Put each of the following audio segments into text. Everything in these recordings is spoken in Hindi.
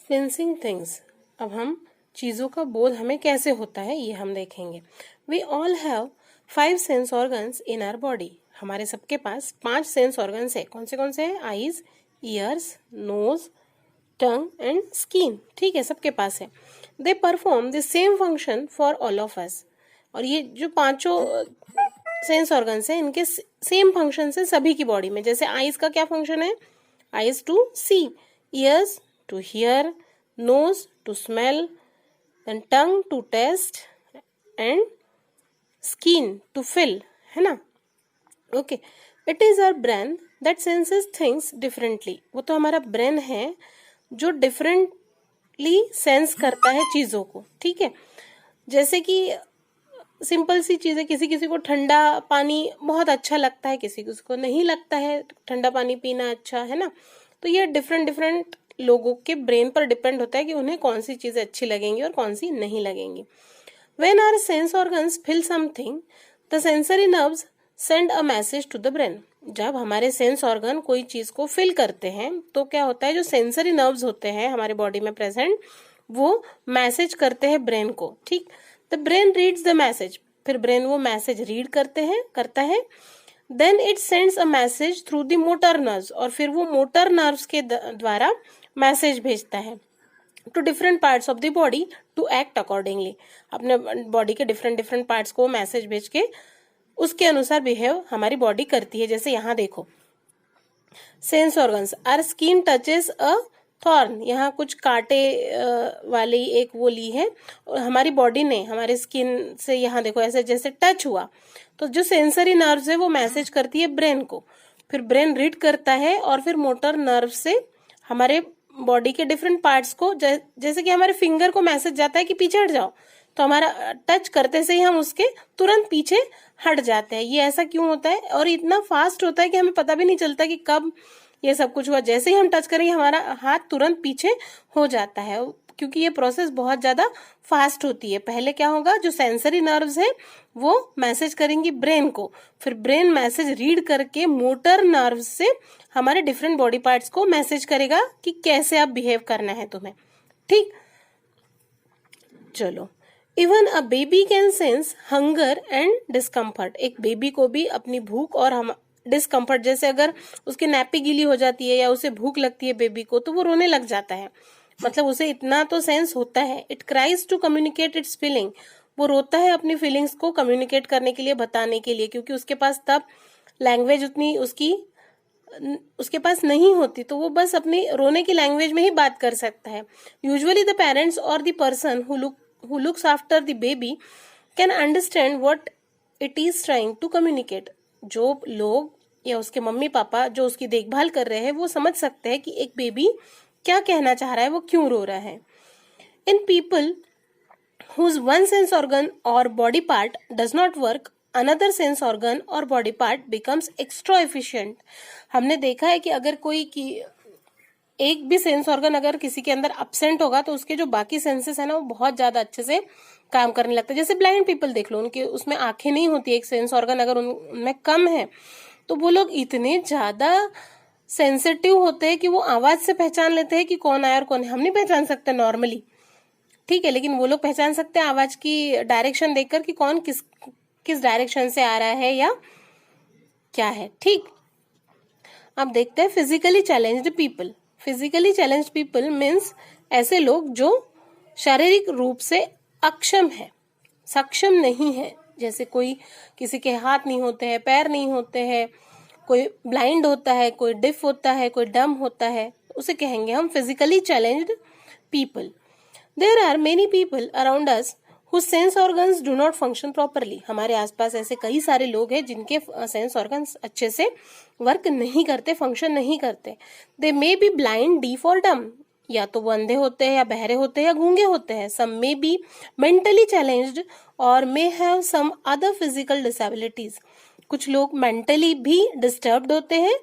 Sensing things. अब हम चीज़ों का बोध हमें कैसे होता है ये हम देखेंगे। We all have 5 sense organs in our body. हमारे सबके पास 5 सेंस ऑर्गन्स है। कौन से हैं? Eyes, ears, nose, tongue and skin. ठीक है, सबके पास है। They perform the same function for all of us. और ये जो पांचों सेंस ऑर्गन्स है इनके सेम फंक्शन है सभी की बॉडी में। जैसे आईज का क्या फंक्शन है? Eyes to see, ears to hear, nose to smell, then tongue to taste and skin to feel, है ना? Okay. It is our brain that senses things differently. वो तो हमारा ब्रेन है जो डिफरेंटली सेंस करता है चीज़ों को। ठीक है, जैसे कि सिंपल सी चीज़ें, किसी किसी को ठंडा पानी बहुत अच्छा लगता है, किसी को नहीं लगता है ठंडा पानी पीना अच्छा, है ना? तो ये डिफरेंट लोगों के ब्रेन पर डिपेंड होता है कि उन्हें कौन सी चीजें अच्छी लगेंगी और कौन सी नहीं लगेंगी। When our sense organs feel something, the sensory nerves send a message to the brain. जब हमारे सेंस ऑर्गन कोई चीज को फील करते हैं तो क्या होता है, जो सेंसरी नर्व्स होते हैं हमारे बॉडी में प्रेजेंट, वो मैसेज करते हैं ब्रेन को। ठीक, the brain reads the message. फिर ब्रेन वो मैसेज रीड करता है। Then it sends a message through the motor nerves. और फिर वो मोटर नर्व्स के द्वारा मैसेज भेजता है to different parts of the body to act accordingly. अपने बॉडी के डिफरेंट पार्ट्स को मैसेज भेज के उसके अनुसार बिहेव हमारी बॉडी करती है। जैसे यहाँ देखो, sense organs, our skin touches a thorn. यहाँ कुछ कांटे वाली एक वो ली है और हमारी बॉडी ने हमारे स्किन से यहाँ देखो ऐसे जैसे टच हुआ, तो जो सेंसरी नर्व्स है वो मैसेज करती है ब्रेन को। फिर ब्रेन रीड करता है और फिर मोटर नर्व से हमारे बॉडी के डिफरेंट पार्ट्स को, जैसे कि हमारे फिंगर को मैसेज जाता है कि पीछे हट जाओ, तो हमारा टच करते से ही हम उसके तुरंत पीछे हट जाते हैं। ये ऐसा क्यों होता है? और इतना फास्ट होता है कि हमें पता भी नहीं चलता कि कब ये सब कुछ हुआ। जैसे ही हम टच करेंगे हमारा हाथ तुरंत पीछे हो जाता है, क्योंकि ये प्रोसेस बहुत ज्यादा फास्ट होती है। पहले क्या होगा, जो सेंसरी नर्व्स है वो मैसेज करेंगी ब्रेन को, फिर ब्रेन मैसेज रीड करके मोटर नर्व्स से हमारे डिफरेंट बॉडी पार्ट्स को मैसेज करेगा कि कैसे अब बिहेव करना है तुम्हें। ठीक, चलो, even a baby can sense hunger and discomfort. एक बेबी को भी अपनी भूख और हम डिस्कम्फर्ट, जैसे अगर उसकी नैपी गीली हो जाती है या उसे भूख लगती है बेबी को, तो वो रोने लग जाता है। मतलब उसे इतना तो सेंस होता है। It cries to communicate its feeling. वो रोता है अपनी फीलिंग्स को कम्युनिकेट करने के लिए, बताने के लिए, क्योंकि उसके पास तब लैंग्वेज उतनी उसके पास नहीं होती, तो वो बस अपनी रोने की लैंग्वेज में ही बात कर सकता है। यूजुअली द पेरेंट्स और the person who looks after the baby can understand what it is trying to communicate. जो लोग या उसके मम्मी पापा जो उसकी देखभाल कर रहे हैं वो समझ सकते हैं कि एक बेबी क्या कहना चाह रहा है, वो क्यों रो रहा है। In people whose one sense organ or body part does not work, another sense organ or body part becomes extra efficient. हमने देखा है कि अगर कोई की एक भी सेंस ऑर्गन अगर किसी के अंदर अपसेंट होगा तो उसके जो बाकी सेंसेस है ना वो बहुत ज्यादा अच्छे से काम करने लगता है। जैसे ब्लाइंड पीपल देख लो, उनके उसमें आंखें नहीं होती, एक सेंस ऑर्गन अगर उनमें कम है तो वो लोग इतने ज्यादा सेंसिटिव होते हैं कि वो आवाज से पहचान लेते हैं कि कौन आया और कौन है। हम नहीं पहचान सकते नॉर्मली, ठीक है, लेकिन वो लोग पहचान सकते हैं आवाज की डायरेक्शन देखकर कि कौन किस डायरेक्शन से आ रहा है या क्या है। ठीक, अब देखते हैं physically challenged people. Physically challenged people means ऐसे लोग जो शारीरिक रूप से अक्षम है, सक्षम नहीं है। जैसे कोई किसी के हाथ नहीं होते हैं, पैर नहीं होते हैं, कोई ब्लाइंड होता है, कोई डिफ होता है, कोई डम होता है, उसे कहेंगे हम physically challenged people. There are many people around us whose sense organs do not function properly. हमारे आसपास ऐसे कई सारे लोग हैं जिनके सेंस ऑर्गन्स अच्छे से वर्क नहीं करते, फंक्शन नहीं करते। They may be blind, deaf or dumb. या तो वो अंधे होते हैं या बहरे होते हैं या गूंगे होते हैं। Some may be mentally challenged or may have some other physical disabilities. कुछ लोग मेंटली भी डिस्टर्ब्ड होते हैं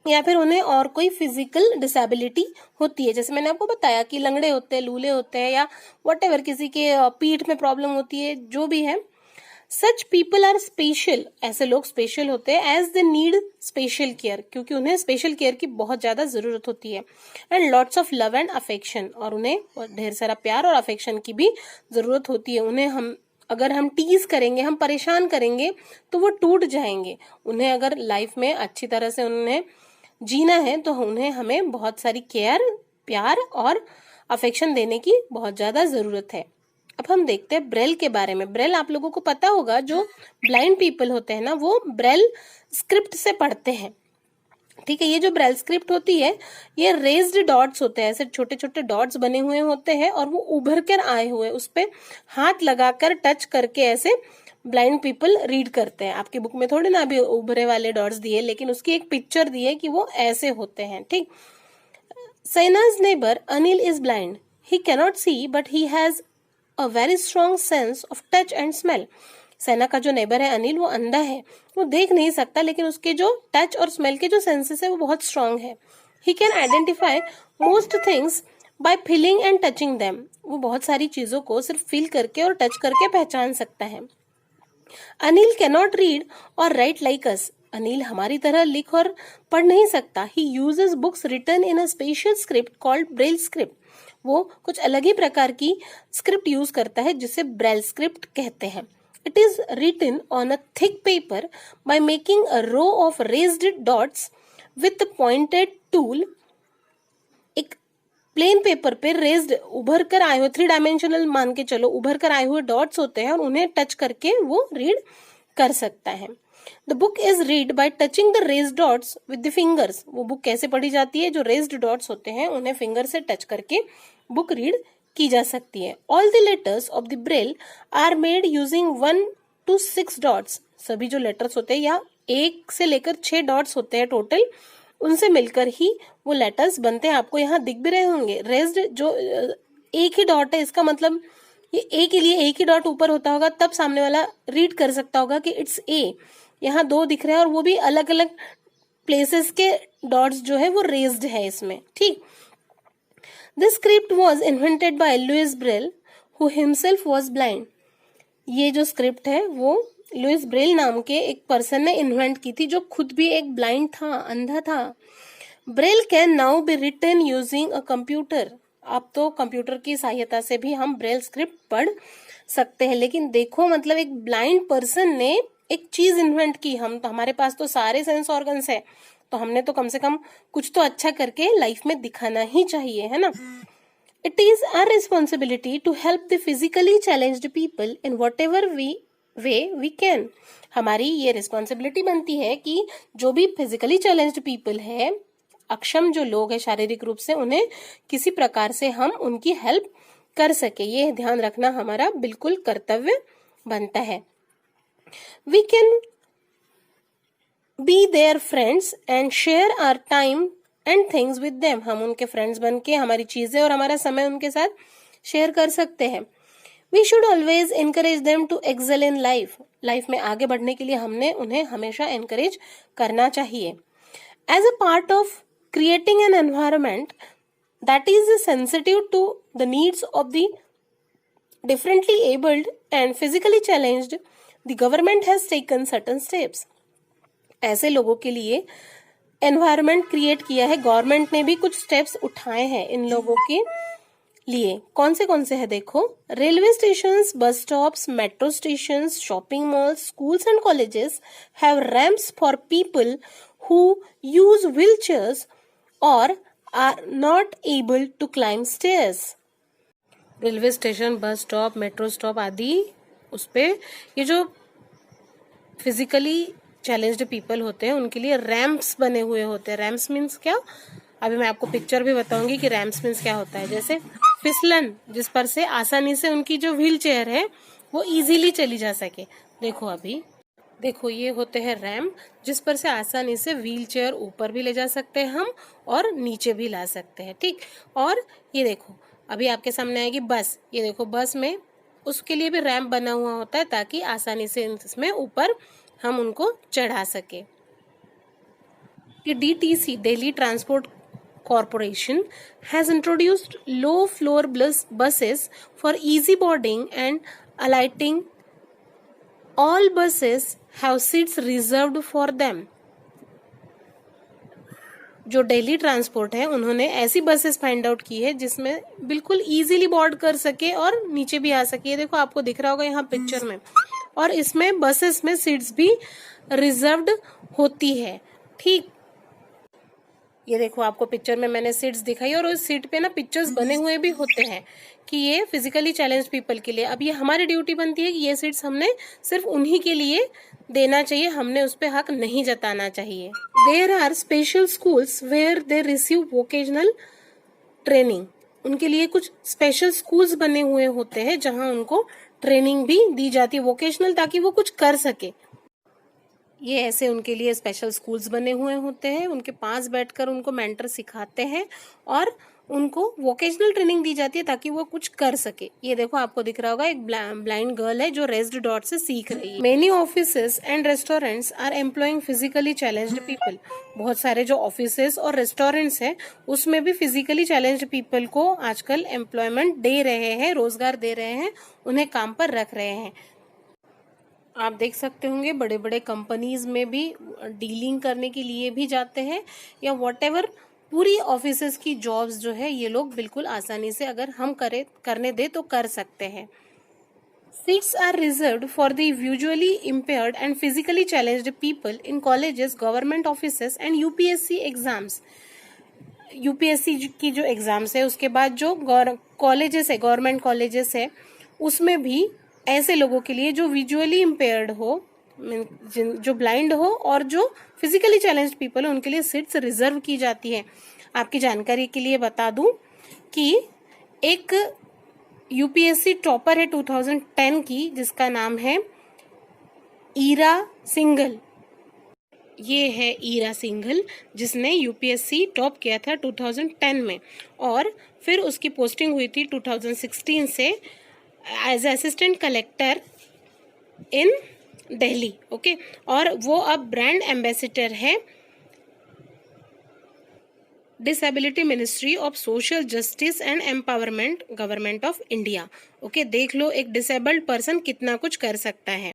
या फिर उन्हें और कोई फिजिकल डिसेबिलिटी होती है। जैसे मैंने आपको बताया कि लंगड़े होते हैं, लूले होते हैं, या व्हाटएवर किसी के पीठ में प्रॉब्लम होती है, जो भी है। सच पीपल आर स्पेशल, ऐसे लोग स्पेशल होते हैं as they need special care, क्योंकि उन्हें स्पेशल केयर की बहुत ज्यादा जरूरत होती है, and lots of love and affection, और उन्हें ढेर सारा प्यार और अफेक्शन की भी जरूरत होती है। उन्हें अगर हम टीज करेंगे, हम परेशान करेंगे तो वो टूट जाएंगे। उन्हें अगर लाइफ में अच्छी तरह से उन्हें जीना है तो उन्हें हमें बहुत सारी केयर, प्यार और अफेक्शन देने की बहुत ज्यादा जरूरत है। अब हम देखते हैं ब्रेल के बारे में। ब्रेल आप लोगों को पता होगा, जो ब्लाइंड पीपल होते हैं ना, वो ब्रेल स्क्रिप्ट से पढ़ते हैं। ठीक है, ये जो ब्रेल स्क्रिप्ट होती है ये रेज्ड डॉट्स होते हैं, ऐसे छोटे छोटे डॉट्स बने हुए होते हैं और वो उभर कर आए हुए, उस पे हाथ लगाकर टच करके ऐसे ब्लाइंड पीपल रीड करते हैं। आपकी बुक में थोड़े ना अभी उभरे वाले डॉट्स दिए, लेकिन उसकी एक पिक्चर दी है कि वो ऐसे होते हैं। ठीक, Saina's neighbor Anil is blind. He cannot see, but he has a very strong sense of touch and smell. सैना का जो नेबर है अनिल, वो अंधा है, वो देख नहीं सकता, लेकिन उसके जो टच और स्मेल के जो सेंसेस है वो बहुत स्ट्रांग है। He can identify most things by feeling and touching them. वो बहुत सारी चीजों को सिर्फ फील करके और टच करके पहचान सकता है। Anil cannot read or write like us. Anil हमारी तरह लिख और पढ़ नहीं सकता। He uses books written in a special script called Braille script. वो कुछ अलग ही प्रकार की स्क्रिप्ट यूज करता है जिसे ब्रेल स्क्रिप्ट कहते हैं। It is written on a thick paper by making a row of raised dots with the pointed tool. एक प्लेन पेपर पे रेज्ड उभर कर आए हुए, 3 डायमेंशनल मान के चलो, उभर कर आए हुए डॉट्स होते हैं और उन्हें टच करके वो रीड कर सकता है। The book is read by touching the raised dots with the fingers. वो बुक कैसे पढ़ी जाती है? जो रेज्ड डॉट्स होते हैं उन्हें फिंगर से टच करके बुक रीड की जा सकती है। All the letters of the Braille are made using 1 to 6 dots. सभी जो लेटर्स होते हैं, या 1 से लेकर 6 डॉट्स होते हैं टोटल, उनसे मिलकर ही वो लेटर्स बनते हैं। आपको यहाँ दिख भी रहे होंगे रेज्ड, जो एक ही डॉट है, इसका मतलब ये ए के लिए एक ही डॉट ऊपर होता होगा, तब सामने वाला रीड कर सकता होगा कि इट्स ए। यहाँ 2 दिख रहे हैं और वो भी अलग अलग प्लेसेस के डॉट्स जो है वो रेज्ड है इसमें। ठीक, this script was invented by Louis Braille who himself was blind. ये जो स्क्रिप्ट है वो लुइस ब्रेल नाम के एक पर्सन ने इन्वेंट की थी, जो खुद भी एक ब्लाइंड था, अंधा था। Braille can now be written using a computer. अब तो कंप्यूटर की सहायता से भी हम ब्रेल स्क्रिप्ट पढ़ सकते हैं। लेकिन देखो, मतलब एक ब्लाइंड पर्सन ने एक चीज इन्वेंट की। हमारे पास तो सारे सेंस ऑर्गन्स है, तो हमने तो कम से कम कुछ तो अच्छा करके लाइफ में दिखाना ही चाहिए, है ना। It is our responsibility to help the physically challenged people in whatever way we can. हमारी ये रिस्पॉन्सिबिलिटी बनती है कि जो भी फिजिकली चैलेंज्ड पीपल है, अक्षम जो लोग हैं शारीरिक रूप से, उन्हें किसी प्रकार से हम उनकी हेल्प कर सके। ये ध्यान रखना हमारा बिल्कुल कर्तव्य बनता है। We can be their friends and share our time and things with them. हम उनके फ्रेंड्स बन के हमारी चीजें और हमारा समय उनके साथ शेयर कर सकते हैं। We should always encourage them to excel in life. Life में आगे बढ़ने के लिए हमने उन्हें हमेशा एनकरेज करना चाहिए। As a part of creating an environment that is sensitive to the needs of the differently abled and physically challenged, the government has taken certain steps. ऐसे लोगों के लिए environment create किया है, गवर्नमेंट ने भी कुछ steps उठाए हैं इन लोगों के लिए। कौन से है देखो, railway station, bus stops, metro station, shopping malls, schools and colleges have ramps for people who use wheelchairs or are not able to climb stairs. Railway station, bus stop, metro stop आदि, उस पे ये जो फिजिकली चैलेंज्ड पीपल होते हैं उनके लिए रैम्प्स बने हुए होते हैं। रैम्प्स मीन्स क्या? अभी मैं आपको पिक्चर भी बताऊंगी कि रैम्प्स मीन्स क्या होता है। जैसे फिसलन, जिस पर से आसानी से उनकी जो व्हील चेयर है वो इजीली चली जा सके। देखो अभी देखो, ये होते हैं रैम्प, जिस पर से आसानी से व्हील चेयर ऊपर भी ले जा सकते हैं हम और नीचे भी ला सकते हैं। ठीक, और ये देखो अभी आपके सामने आएगी बस। ये देखो बस में उसके लिए भी रैम्प बना हुआ होता है ताकि आसानी से इसमें ऊपर हम उनको चढ़ा सके। ये DTC, Delhi transport corporation, has introduced low floor buses for easy boarding and alighting all buses have seats reserved for them. जो डेली ट्रांसपोर्ट है उन्होंने ऐसी बसेस फाइंड आउट की है जिसमें बिल्कुल इजीली बोर्ड कर सके और नीचे भी आ सके। ये देखो आपको दिख रहा होगा यहाँ पिक्चर में, और इसमें बसेस में सीट्स भी रिजर्व्ड होती है। ठीक, ये देखो आपको पिक्चर में मैंने सीट्स दिखाई, और उस सीट पे ना पिक्चर्स बने हुए भी होते हैं कि ये फिजिकली चैलेंज्ड पीपल के लिए। अब ये हमारी ड्यूटी बनती है कि ये सीट्स हमने सिर्फ उन्हीं के लिए देना चाहिए, हमने उस पर हक नहीं जताना चाहिए। There are special schools where they receive vocational training. उनके लिए कुछ स्पेशल स्कूल्स बने हुए होते हैं जहां उनको ट्रेनिंग भी दी जाती है वोकेशनल, ताकि वो कुछ कर सके। ये ऐसे उनके लिए स्पेशल स्कूल्स बने हुए होते हैं, उनके पास बैठकर उनको मेंटर सिखाते हैं और उनको वोकेशनल ट्रेनिंग दी जाती है ताकि वो कुछ कर सके। ये देखो आपको दिख रहा होगा एक ब्लाइंड गर्ल है जो रेस्ड डॉट से सीख रही है। Many offices and restaurants are employing physically challenged people. बहुत सारे जो ऑफिसेस और रेस्टोरेंट्स हैं उसमें भी फिजिकली चैलेंज्ड पीपल को आजकल एम्प्लॉयमेंट दे रहे हैं, रोजगार दे रहे हैं, उन्हें काम पर रख रहे हैं। आप देख सकते होंगे बड़े बड़े कंपनीज में भी डीलिंग करने के लिए भी जाते हैं, या व्हाटएवर पूरी ऑफिसेस की जॉब्स जो है ये लोग बिल्कुल आसानी से अगर हम करने दे तो कर सकते हैं। Seats are reserved for the visually impaired and physically challenged people in colleges, government offices and UPSC exams. UPSC की जो एग्जाम्स है उसके बाद जो कॉलेजेस है, गवर्नमेंट कॉलेजेस है, उसमें भी ऐसे लोगों के लिए जो विजुअली इम्पेयर्ड हो, जो ब्लाइंड हो और जो फिजिकली चैलेंज्ड पीपल है उनके लिए सीट्स रिजर्व की जाती है। आपकी जानकारी के लिए बता दूं कि एक यूपीएससी टॉपर है 2010 की जिसका नाम है ईरा सिंघल। ये है ईरा सिंघल जिसने यूपीएससी टॉप किया था 2010 में, और फिर उसकी पोस्टिंग हुई थी 2016 से एज असिस्टेंट कलेक्टर इन दिल्ली। ओके, और वो अब ब्रांड एम्बेसडर है disability ministry of social justice and empowerment, government of India. Okay, देख लो एक डिसेबल्ड पर्सन कितना कुछ कर सकता है।